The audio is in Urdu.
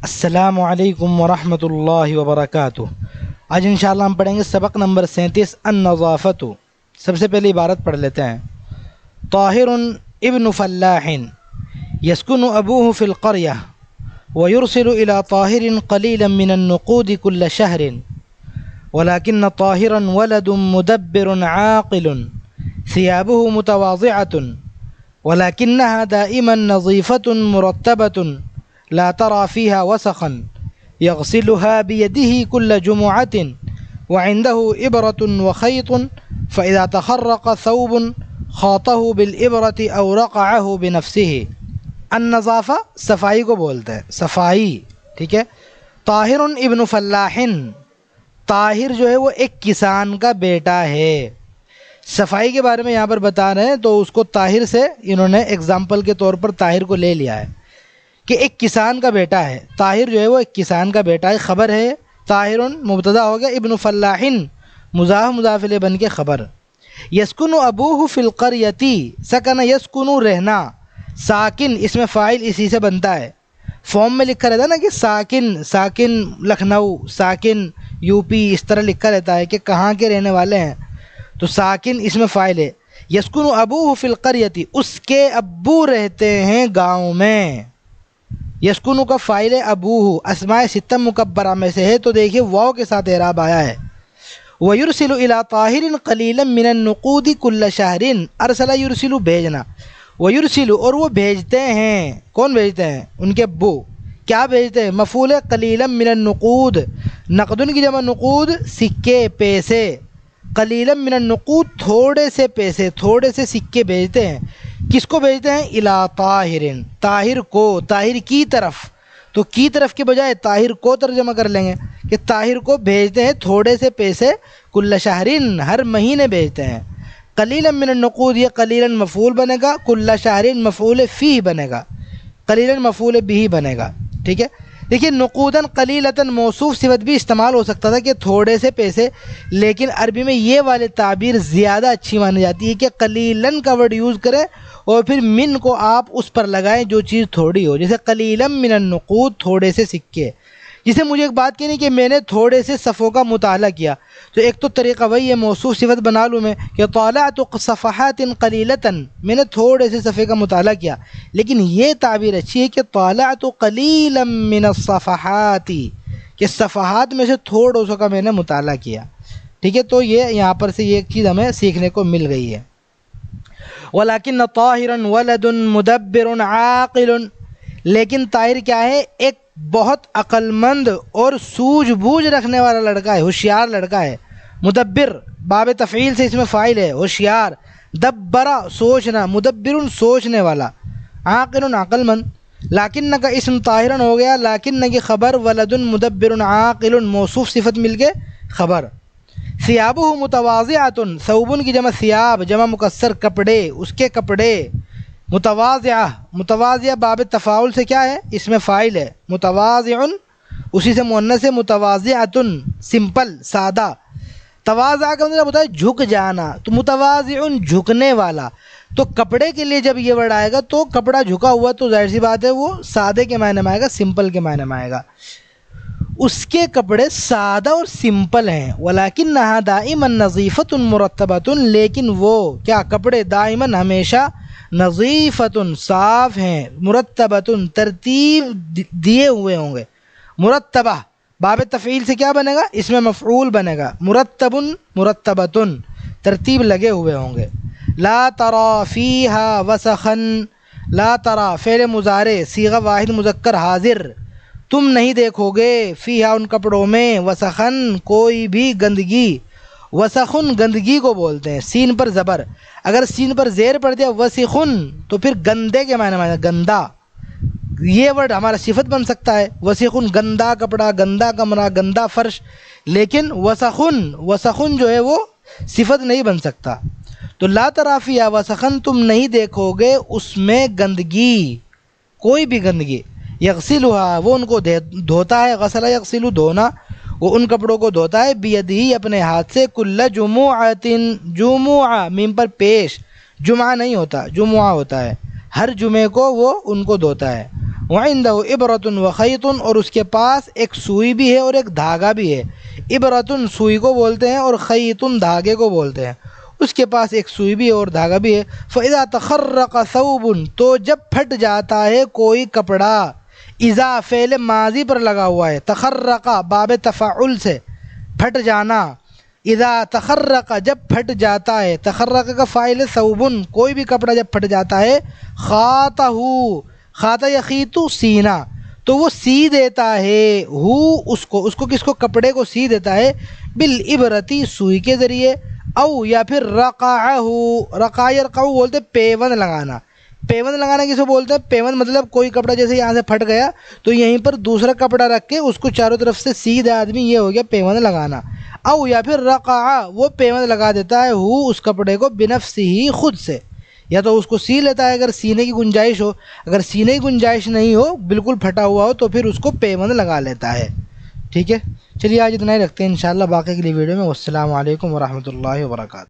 السلام علیکم ورحمۃ اللہ وبرکاتہ۔ آج انشاءاللہ ہم پڑھیں گے سبق نمبر 37 النظافت۔ سب سے پہلی عبارت پڑھ لیتے ہیں۔ طاہر ابن فلاح یسکن ابوہ فی القریہ ویرسل الی طاہر قلیلا من النقود کل شہر ولكن طاہرا ولد مدبر عاقل ثيابه متواضعة ولكنها دائما نظيفة مرتبة لا ترى فيها وسخا يغسلها بيده كل جمعة وعنده إبرة وخيط فإذا تخرق ثوب خاطه بالإبرة أو رقعه بنفسه۔ النظافہ صفائی کو بولتے ہیں، صفائی، ٹھیک ہے۔ طاہر ابن فلاح، طاہر جو ہے وہ ایک کسان کا بیٹا ہے۔ صفائی کے بارے میں یہاں پر بتا رہے ہیں تو اس کو طاہر سے انہوں نے اگزامپل کے طور پر طاہر کو لے لیا ہے کہ ایک کسان کا بیٹا ہے۔ طاہر جو ہے وہ ایک کسان کا بیٹا ہے، خبر ہے طاہر مبتدا ہو گیا، ابن فلاح مضاف مضاف الیہ بن کے خبر۔ یسکن ابوہ فی القریۃ، سکن یسکن رہنا، ساکن اس میں فاعل اسی سے بنتا ہے۔ فارم میں لکھا رہتا ہے نا کہ ساکن لکھنؤ، ساکن یو پی، اس طرح لکھا رہتا ہے کہ کہاں کے رہنے والے ہیں، تو ساکن اس میں فاعل ہے۔ یسکن ابوہ فی القریۃ، اس کے ابو رہتے ہیں گاؤں میں۔ یسکن کا فاعل ابوہ اسماء ستہ مکبرہ میں سے ہے، تو دیکھیے واو کے ساتھ اعراب آیا ہے۔ وَيُرْسِلُ إِلَىٰ طَاهِرٍ قَلِيلًا مِّنَ النُّقُودِ كُلَّ شَهْرٍ، ارسل یرسل بھیجنا، وَيُرْسِلُ اور وہ بھیجتے ہیں، کون بھیجتے ہیں؟ ان کے ابو۔ کیا بھیجتے ہیں؟ مفعول قلیلا من النقود، نقدن کی جمع نقود، سکے، پیسے۔ قلیلا من النقود تھوڑے سے پیسے، تھوڑے سے سکے بھیجتے ہیں۔ کس کو بھیجتے ہیں؟ الی طاہر، طاہر کو، طاہر کی طرف، تو کی طرف کے بجائے طاہر کو ترجمہ کر لیں گے کہ طاہر کو بھیجتے ہیں تھوڑے سے پیسے، کل شہرین ہر مہینے بھیجتے ہیں۔ قلیلا من النقود، یہ قلیلا مفعول بنے گا، کل شہرین مفعول فیہ بنے گا، قلیلا مفعول بھی بنے گا، ٹھیک ہے۔ دیکھیے نقوداً قلیلتاً موصوف صفت بھی استعمال ہو سکتا تھا کہ تھوڑے سے پیسے، لیکن عربی میں یہ والے تعبیر زیادہ اچھی مانی جاتی ہے کہ قلیلاً کا ورڈ یوز کریں اور پھر من کو آپ اس پر لگائیں جو چیز تھوڑی ہو، جیسے قلیلا من النقود، تھوڑے سے سکے۔ جسے مجھے ایک بات کہنی کہ میں نے تھوڑے سے صفوں کا مطالعہ کیا، تو ایک تو طریقہ وہی ہے موصوف صفت بنا لوں میں کہ طالعت صفحات قلیلتاً، میں نے تھوڑے سے صفحے کا مطالعہ کیا، لیکن یہ تعبیر اچھی ہے کہ طالعت قلیلا من الصفحات، کہ صفحات میں سے تھوڑوں سو کا میں نے مطالعہ کیا، ٹھیک ہے۔ تو یہ یہاں پر سے یہ ایک چیز ہمیں سیکھنے کو مل گئی ہے۔ وَلَكِنَّ طَاهِرًا وَلَدٌ مُدَبِّرٌ عَاقِلٌ، لیکن طاہر کیا ہے؟ ایک بہت عقل مند اور سوجھ بوجھ رکھنے والا لڑکا ہے، ہوشیار لڑکا ہے۔ مدبر باب تفعیل سے اس میں فاعل ہے، ہوشیار، دبرا سوچنا، مدبر سوچنے والا، عاقل عقل مند۔ لیکن کا اسم طاہرن ہو گیا، لیکن کی خبر، ولد مدبر عاقل موصوف صفت مل کے خبر۔ ثیابہ متواضعۃ، ثوبن کی جمع ثیاب، جمع مکسر کپڑے، اس کے کپڑے۔ متواضعہ، متواضعہ باب تفاعل سے کیا ہے؟ اس میں فاعل ہے، متواضع اسی سے مؤنث ہے، متواضعۃ سمپل سادہ۔ تواضع کا مطلب ہوتا ہے جھک جانا، تو متواضع جھکنے والا، تو کپڑے کے لیے جب یہ ورڈ آئے گا تو کپڑا جھکا ہوا تو ظاہر سی بات ہے وہ سادے کے معنی میں آئے گا، سمپل کے معنی میں آئے گا۔ اس کے کپڑے سادہ اور سمپل ہیں۔ وَلَكِنَّهَا دَائِمًا نَظِيفَةٌ مُرَتَّبَةٌ، لیکن وہ کیا کپڑے دائماً ہمیشہ نظیفتٌ صاف ہیں، مرتبۃ ترتیب دیے ہوئے ہوں گے۔ مرتبہ باب تفعیل سے کیا بنے گا؟ اس میں مفعول بنے گا، مرتب مرتبۃ ترتیب لگے ہوئے ہوں گے۔ لا ترى فيها وسخا، لا ترى فعل مضارع صیغہ واحد مذکر حاضر، تم نہیں دیکھو گے فیہا ان کپڑوں میں، وسخن کوئی بھی گندگی، وسخن گندگی کو بولتے ہیں، سین پر زبر، اگر سین پر زیر پڑ دیا وسخن تو پھر گندے کے معنی میں گندا، یہ ورڈ ہمارا صفت بن سکتا ہے، وسخن گندا کپڑا، گندا کمرہ، گندا فرش، لیکن وسخن جو ہے وہ صفت نہیں بن سکتا۔ تو لا تری فیہا وسخن، تم نہیں دیکھو گے اس میں گندگی، کوئی بھی گندگی۔ یغسلها وہ ان کو دھوتا ہے، غسل یغسل دھونا، وہ ان کپڑوں کو دھوتا ہے، بیدہی اپنے ہاتھ سے، کل جمعۃ، جمعہ میم پر پیش، جمعہ نہیں ہوتا، جمعہ ہوتا ہے، ہر جمعے کو وہ ان کو دھوتا ہے۔ وعنده ابرة وخيط، اور اس کے پاس ایک سوئی بھی ہے اور ایک دھاگا بھی ہے. ابرة سوئی کو بولتے ہیں اور خیط دھاگے کو بولتے ہیں. اس کے پاس ایک سوئی بھی ہے اور دھاگا بھی ہے. فإذا تخرق ثوب، تو جب پھٹ جاتا ہے کوئی کپڑا. اذا فعل ماضی پر لگا ہوا ہے، تخرق باب تفاعل سے پھٹ جانا. اذا تخرق جب پھٹ جاتا ہے، تخرق کا فاعل ثوب، کوئی بھی کپڑا جب پھٹ جاتا ہے. خاطہ، خاطہ یخیط سینا، تو وہ سی دیتا ہے اس کو کس کو، کپڑے کو سی دیتا ہے. بالابرتی سوئی کے ذریعے. او یا پھر رقعہ، رقع یرقع بولتے پیوند لگانا. پیوند لگانا کسے بولتے ہیں؟ پیوند مطلب کوئی کپڑا جیسے یہاں سے پھٹ گیا تو یہیں پر دوسرا کپڑا رکھ کے اس کو چاروں طرف سے سی دے آدمی، یہ ہو گیا پیوند لگانا. او یا پھر رقعہ، وہ پیوند لگا دیتا ہے اس کپڑے کو بنفسہ ہی، خود سے. یا تو اس کو سی لیتا ہے اگر سینے کی گنجائش ہو، اگر سینے کی گنجائش نہیں ہو، بالکل پھٹا ہوا ہو، تو پھر اس کو پیوند لگا لیتا ہے. ٹھیک ہے، چلیے آج اتنا ہی رکھتے ہیں انشاءاللہ، باقی کے لیے ویڈیو میں. والسلام علیکم ورحمۃ اللہ وبرکاتہ.